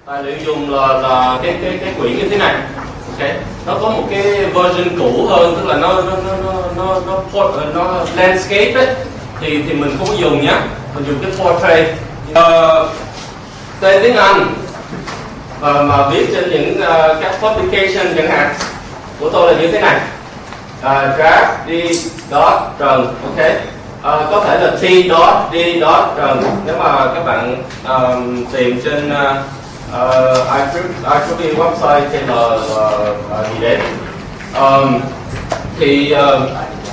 Tài liệu dùng là cái quyển như thế này. Ok, nó có một cái version cũ hơn, tức là nó landscape ấy, thì mình không có dùng nhé, mình dùng cái portrait. Tên tiếng Anh mà viết trên những các publication chẳng hạn của tôi là như thế này. Draft D.Trần, ok. Có thể là T.D.Trần nếu mà các bạn tìm trên IEEE website thì là gì đấy.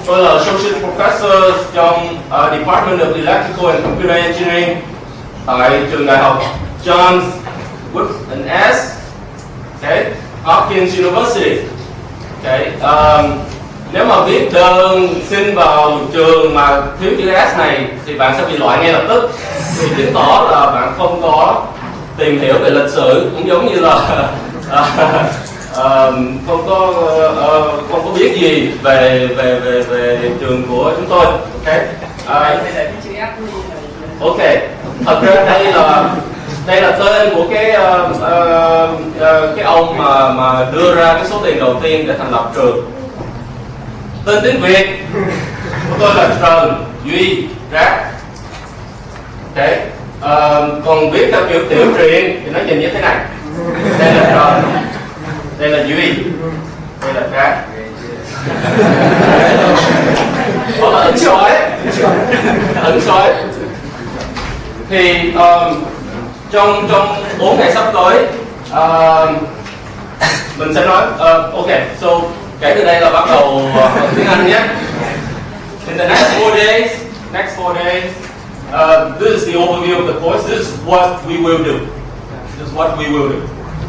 Tôi là Associate Professor trong Department of Electrical and Computer Engineering tại trường đại học Johns Hopkins okay, Hopkins University. Okay. Nếu mà viết đơn xin vào trường mà thiếu chữ S này thì bạn sẽ bị loại ngay lập tức, thì chứng tỏ là bạn không có tìm hiểu về lịch sử, cũng giống như là không có biết gì về trường của chúng tôi. Ok. Ok. Thật ra đây là tên của cái ông mà đưa ra cái số tiền đầu tiên để thành lập trường. Tên tiếng Việt của tôi là Trần Duy Rác. Ok. Còn viết theo kiểu tiểu truyện thì nó nhìn như thế này. Đây là Trần, đây là Duy, đây là Rác. Đó là ẩn sói. Thì trong 4 ngày sắp tới mình sẽ nói ok, so kể từ đây là bắt đầu tiếng Anh nhé. In the next 4 days, this is the overview of the course. This is what we will do.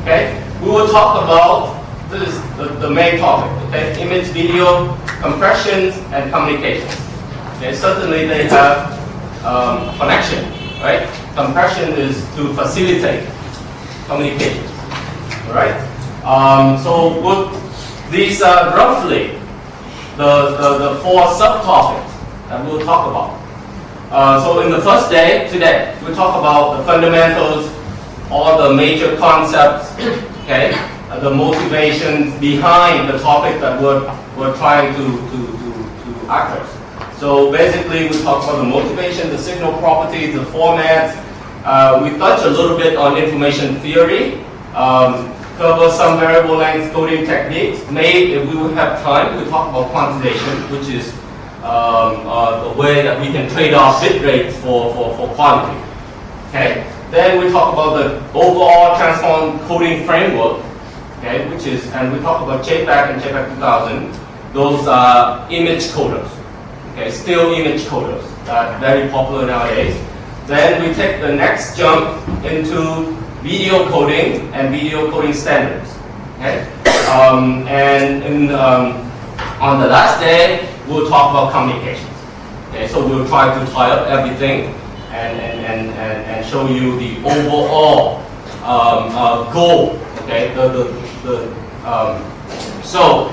Okay, we will talk about, this is the main topic. Okay, image, video, compressions, and communications. Okay, certainly they have connection, right? Compression is to facilitate communication. All right. So these are roughly the 4 subtopics that we'll talk about. So in the first day, today, we'll talk about the fundamentals, all the major concepts, okay, the motivations behind the topic that we're trying to address. So basically, we talk about the motivation, the signal properties, the formats. We touch a little bit on information theory, cover some variable length coding techniques. Maybe if we would have time, we talk about quantization, which is the way that we can trade off bit rates for quantity. Okay. Then we talk about the overall transform coding framework. Okay, which is, and we talk about JPEG and JPEG 2000. Those are image coders. Okay, still image coders that are very popular nowadays. Then we take the next jump into video coding and video coding standards. Okay, on the last day we'll talk about communications. Okay, so we'll try to tie up everything and show you the overall goal. Okay, so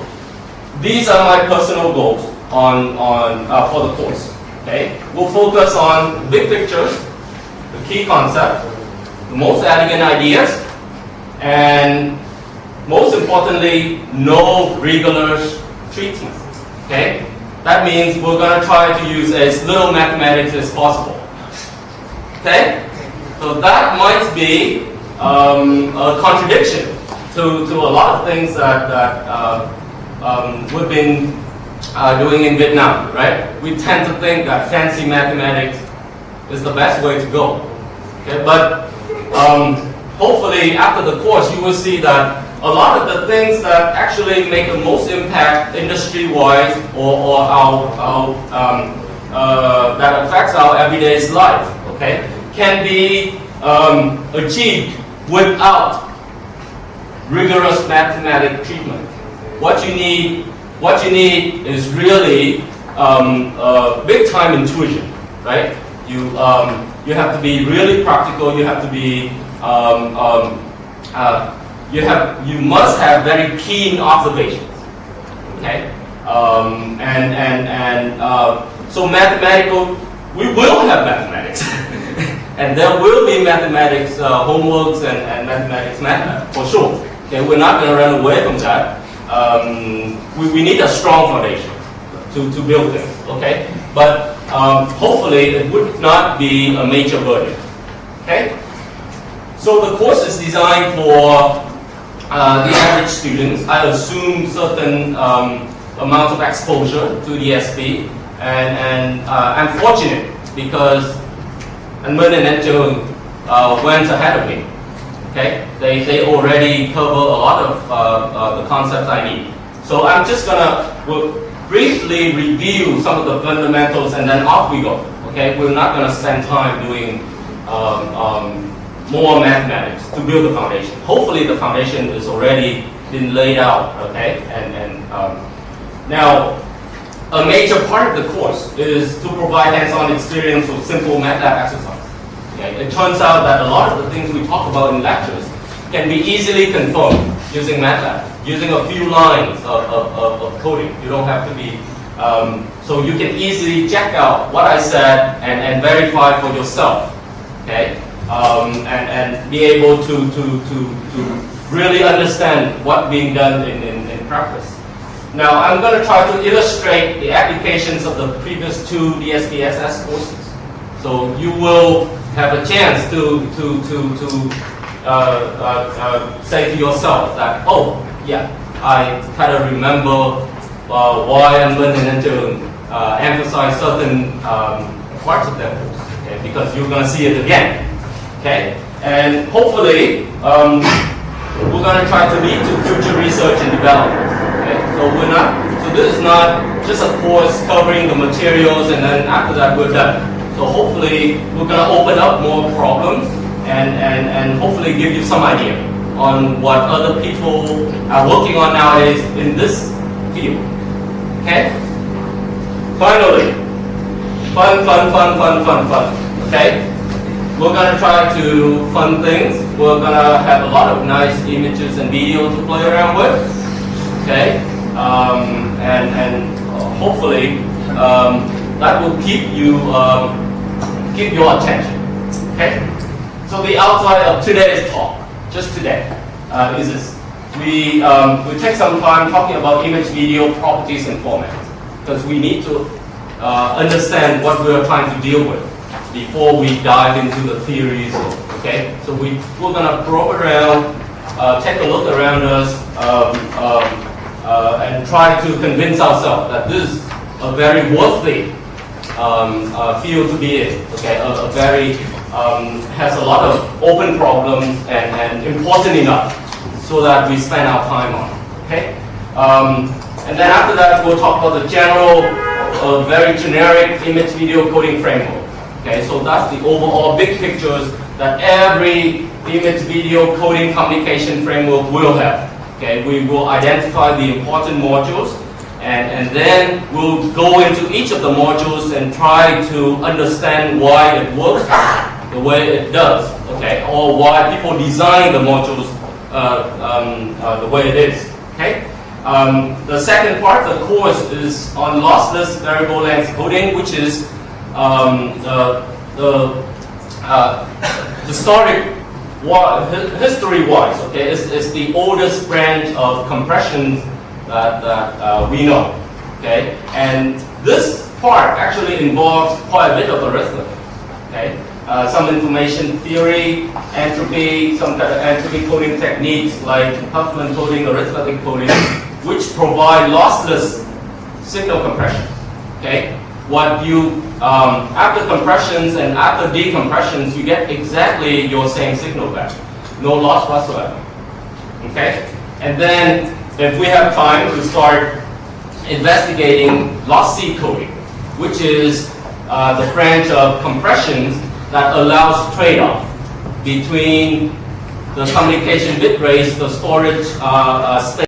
these are my personal goals for the course. Okay, we'll focus on big pictures, the key concepts, the most elegant ideas, and most importantly, no regular treatment. Okay, that means we're going to try to use as little mathematics as possible. Okay, so that might be a contradiction to a lot of things that we've been doing in Vietnam, right? We tend to think that fancy mathematics is the best way to go. Okay, but hopefully after the course you will see that a lot of the things that actually make the most impact industry-wise or that affects our everyday life, okay, can be achieved without rigorous mathematical treatment. What you need is really big time intuition, right? You have to be really practical. You have to be you must have very keen observations. Okay, so mathematical. We will have mathematics. And there will be mathematics homeworks and mathematics math for sure. Okay, we're not going to run away from that. We need a strong foundation to build things. Okay, but hopefully it would not be a major burden. Okay, so the course is designed for the average students. I assume certain amounts of exposure to the SB, and I'm fortunate because Anh-Minh and Anh-Trường went ahead of me. Okay, they already cover a lot of the concepts I need. So I'm just gonna briefly review some of the fundamentals, and then off we go. Okay, we're not gonna spend time doing more mathematics to build the foundation. Hopefully the foundation is already been laid out. Okay, and now a major part of the course is to provide hands-on experience with simple MATLAB exercises. Okay? It turns out that a lot of the things we talk about in lectures can be easily confirmed using MATLAB, using a few lines of coding. You don't have to be, so you can easily check out what I said and verify for yourself, okay? And be able to really understand what's being done in practice. Now, I'm going to try to illustrate the applications of the previous two DSPSS courses. So you will have a chance to say to yourself that, oh, yeah, I kind of remember why Anh-Minh and Anh-Trường emphasize certain parts of their course, okay? Because you're going to see it again, okay? And hopefully, we're going to try to lead to future research and development. Okay? So this is not just a course covering the materials and then after that we're done. So hopefully we're going to open up more problems and hopefully give you some idea on what other people are working on nowadays in this field. Okay? Finally, fun. Okay? We're going to try to fun things. We're going to have a lot of nice images and video to play around with. Okay? And hopefully that will keep your attention. Okay? So the outside of today's talk, just today, is this. We take some time talking about image video properties and formats because we need to understand what we are trying to deal with before we dive into the theories. Okay? So we're going to probe around, take a look around us, and try to convince ourselves that this is a very worthy field to be in. Okay, a very has a lot of open problems and important enough so that we spend our time on. Okay, and then after that we'll talk about the general, very generic image video coding framework. Okay, so that's the overall big pictures that every image video coding communication framework will have. Okay, we will identify the important modules and then we'll go into each of the modules and try to understand why it works the way it does, okay, or why people design the modules the way it is, okay. The second part of the course is on lossless variable length coding, which is history-wise, okay, it's the oldest branch of compression that we know, okay, and this part actually involves quite a bit of arithmetic, okay, some information theory, entropy, some kind of entropy coding techniques like Huffman coding, arithmetic coding, which provide lossless signal compression, okay. What you, after compressions and after decompressions, you get exactly your same signal back. No loss whatsoever. Okay? And then, if we have time, we start investigating lossy coding, which is the branch of compressions that allows trade-off between the communication bit rates, the storage space,